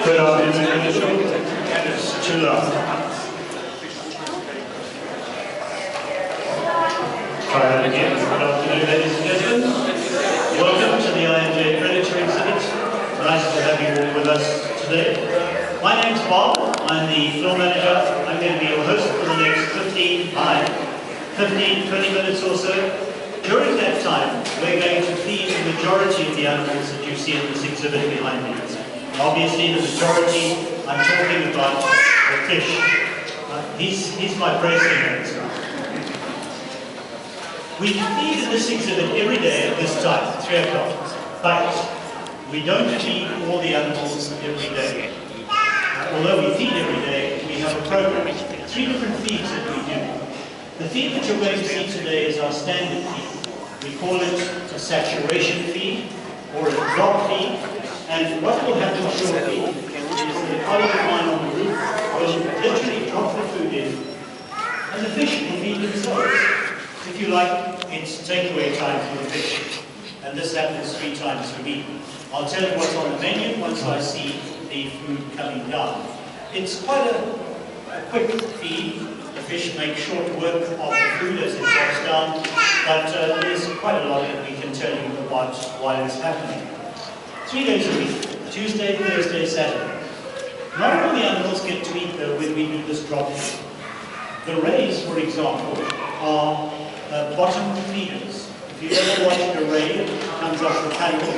Good afternoon, and it's too loud. Try that again. Good afternoon, ladies and gentlemen. Welcome to the INJ Predator exhibit. Nice to have you all with us today. My name's Bob. I'm the floor manager. I'm going to be your host for the next 20 minutes or so. During that time, we're going to feed the majority of the animals that you see in this exhibit behind me. Obviously, the majority, I'm talking about the fish. He's my president. We feed in this exhibit every day at this time, 3 o'clock. But we don't feed all the animals every day. Although we feed every day, we have a program. 3 different feeds that we do. The feed that you're going to see today is our standard feed. We call it a saturation feed or a drop feed. And what will happen shortly is the colleague of mine on the roof will literally drop the food in, and the fish will feed themselves. If you like, it's takeaway time for the fish. And this happens 3 times a week. I'll tell you what's on the menu once I see the food coming down. It's quite a quick feed. The fish make short work of the food as it drops down, but there's quite a lot that we can tell you about why it's happening. 3 days a week, Tuesday, Thursday, Saturday. Not all the animals get to eat though when we do this drop feed. The rays, for example, are bottom feeders. If you've ever watched a ray that comes off the paddle,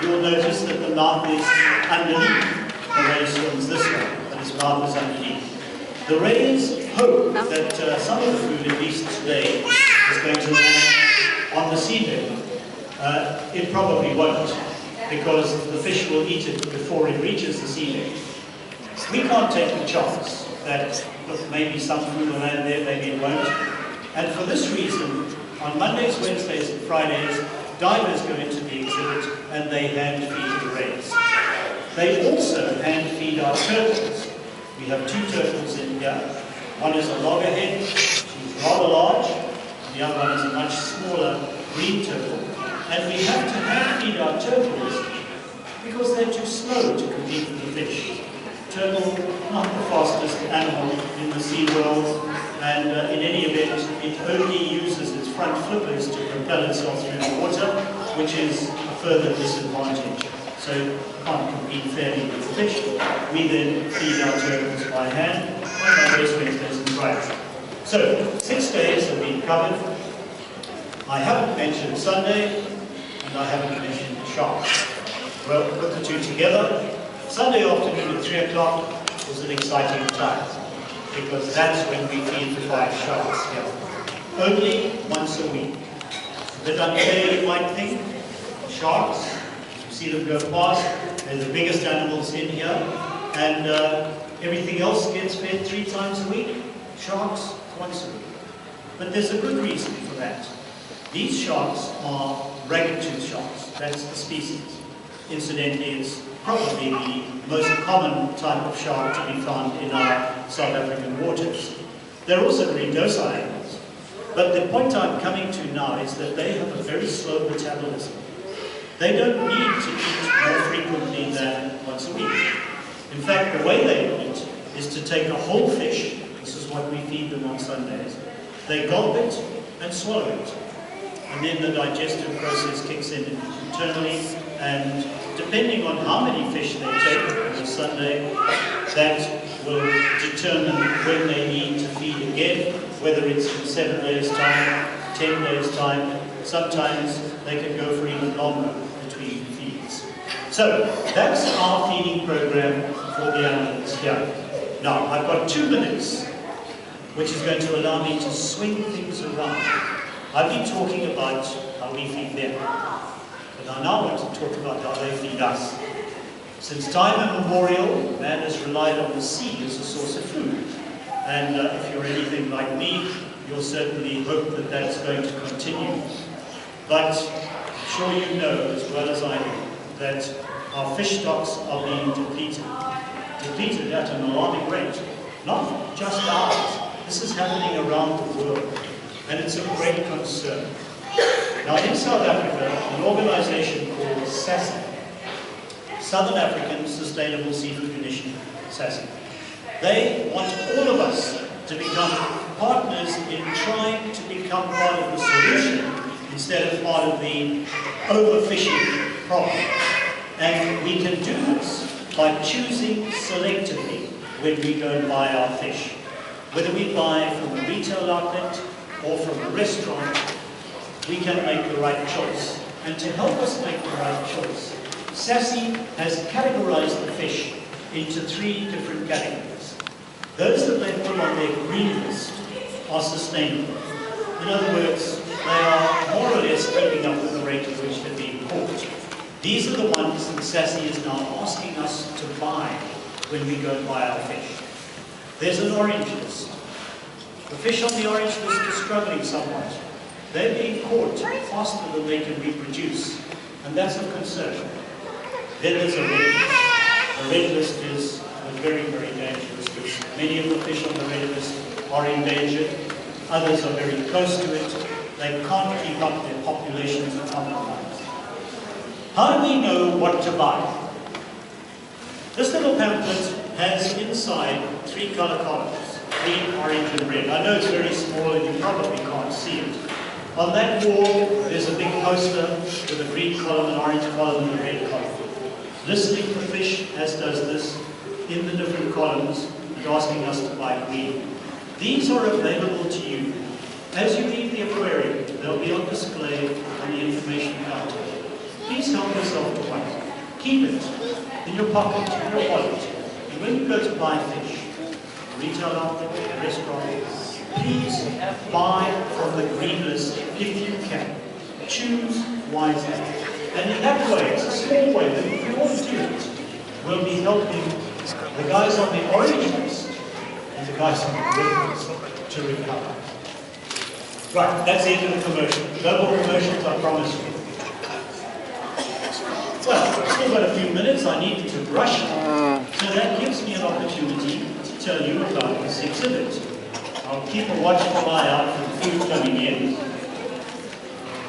you'll notice that the mouth is underneath. The ray swims this way, but his mouth is underneath. The rays hope that some of the food, at least today, is going to land on the seabed. It probably won't, because the fish will eat it before it reaches the seabed. We can't take the chance that maybe some food will land there, maybe it won't. And for this reason, on Mondays, Wednesdays and Fridays, divers go into the exhibit and they hand feed the rays. They also hand feed our turtles. We have 2 turtles in here. One is a loggerhead, she's rather large. The other one is a much smaller green turtle. And we have to hand feed our turtles because they're too slow to compete with the fish. Turtle, not the fastest animal in the sea world, and in any event, it only uses its front flippers to propel itself through the water, which is a further disadvantage. So it can't compete fairly with the fish. We then feed our turtles by hand on Mondays, Wednesdays, and Right. So, 6 days have been covered. I haven't mentioned Sunday, and I haven't mentioned sharks. Well, put the two together. Sunday afternoon at 3 o'clock is an exciting time, because that's when we feed the 5 sharks here. Only once a week. A bit unfair, you might think. Sharks, you see them go past, they're the biggest animals in here, and everything else gets fed 3 times a week. Sharks, once a week. But there's a good reason for that. These sharks are ragged-toothed sharks. That's the species. Incidentally, it's probably the most common type of shark to be found in our South African waters. They're also very docile animals. But the point I'm coming to now is that they have a very slow metabolism. They don't need to eat more frequently than once a week. In fact, the way they eat is to take a whole fish. This is what we feed them on Sundays. They gulp it and swallow it. And then the digestive process kicks in internally, and depending on how many fish they take on a Sunday, that will determine when they need to feed again, whether it's in 7 days' time, 10 days' time. Sometimes they can go for even longer between feeds. So that's our feeding program for the animals here. Now, I've got 2 minutes, which is going to allow me to swing things around. I've been talking about how we feed them, but I now want to talk about how they feed us. Since time immemorial, man has relied on the sea as a source of food. And if you're anything like me, you'll certainly hope that that's going to continue. But I'm sure you know, as well as I do, that our fish stocks are being depleted. Depleted at an alarming rate. Not just ours. This is happening around the world. And it's a great concern. Now, in South Africa, an organization called SASSI, Southern African Sustainable Seafood Initiative, SASSI, they want all of us to become partners in trying to become part of the solution instead of part of the overfishing problem. And we can do this by choosing selectively when we go and buy our fish. Whether we buy from a retail outlet or from a restaurant, we can make the right choice. And to help us make the right choice, SASSI has categorized the fish into 3 different categories. Those that they put on their green list are sustainable. In other words, they are more or less keeping up with the rate at which they're being caught. These are the ones that SASSI is now asking us to buy when we go and buy our fish. There's an orange list. The fish on the orange list are struggling somewhat. They're being caught faster than they can reproduce, and that's a concern. Then there's a red list. The red list is a very, very dangerous list. Many of the fish on the red list are endangered. Others are very close to it. They can't keep up, their populations are compromised. How do we know what to buy? This little pamphlet has inside 3 color columns, green, orange, and red. I know it's very small and you probably can't see it. On that wall, there's a big poster with a green column, an orange column, and a red column. Listing the fish, as does this, in the different columns, and asking us to buy green. These are available to you. As you leave the aquarium, they'll be on display on the information counter. Please help yourself to one. Keep it in your pocket, in your wallet. And when you go to buy fish, retail outlet, restaurant, please buy from the green list if you can. Choose wisely. And in that way, it's a small way, but if we all do it, we'll be helping the guys on the orange list and the guys on the red list to recover. Right, that's the end of the commercial. No more commercials, I promise you. Well, I've still got a few minutes. I need to brush. So that gives me an opportunity to tell you about this exhibit. I'll keep a watchful eye out for the food coming in.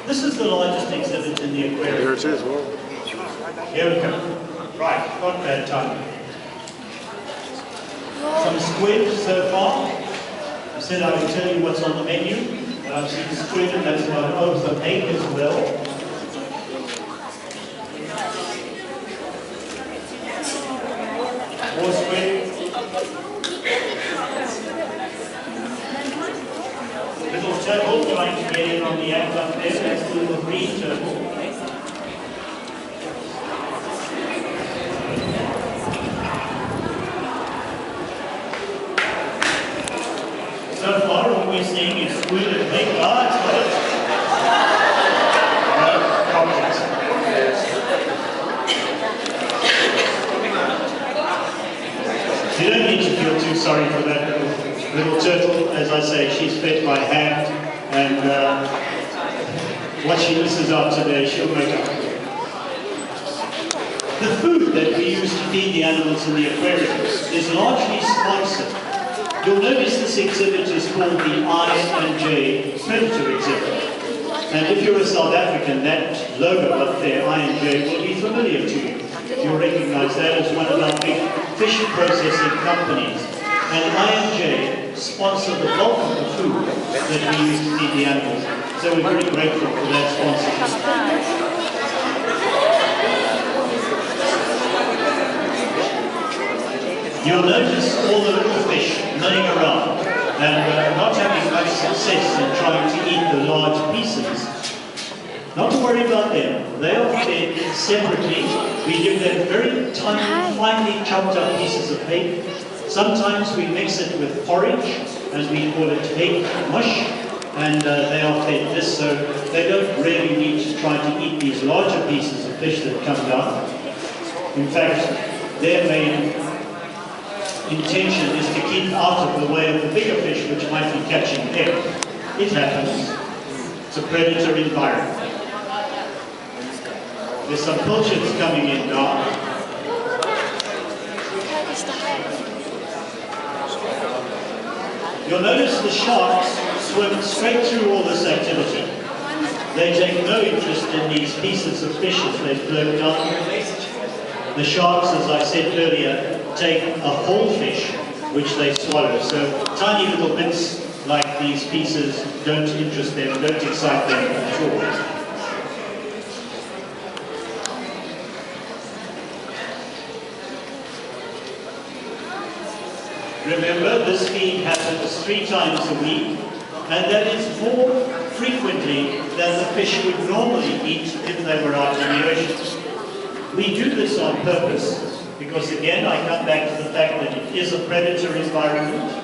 This is the largest exhibit in the aquarium. Here it is. Well. Here we go. Right, not bad time. Some squid so far. I said I would tell you what's on the menu. I've seen squid and that's about over 8 as well. More squid. turtle trying to get in on the act up there. That's the little green turtle. So far, all we're seeing is squid and pig. Ah, it's got it. You don't need to feel too sorry for that little turtle. As I say, she's fed by hand, and what she misses out today, she'll make up. The food that we use to feed the animals in the aquarium is largely sponsored. You'll notice this exhibit is called the I&J Predator exhibit. And if you're a South African, that logo up there, I&J, will be familiar to you. You'll recognize that as one of our big fish processing companies. And I&J sponsor the bulk of the food that we use to feed the animals. So we're very grateful for that sponsorship. You'll notice all the little fish running around and not having much success in trying to eat the large pieces. Not to worry about them. They are fed separately. We give them very tiny, finely chopped up pieces of egg. Sometimes we mix it with porridge, and we call it egg mush, and they are fed this, so they don't really need to try to eat these larger pieces of fish that come down. In fact, their main intention is to keep out of the way of the bigger fish which might be catching them. It happens. It's a predator environment. There's some pilchards coming in now. You'll notice the sharks swim straight through all this activity. They take no interest in these pieces of fish as they float down. The sharks, as I said earlier, take a whole fish which they swallow. So tiny little bits like these pieces don't interest them, don't excite them at all. Remember, this feed happens 3 times a week, and that is more frequently than the fish would normally eat if they were out in the ocean. We do this on purpose, because again, I come back to the fact that it is a predator environment.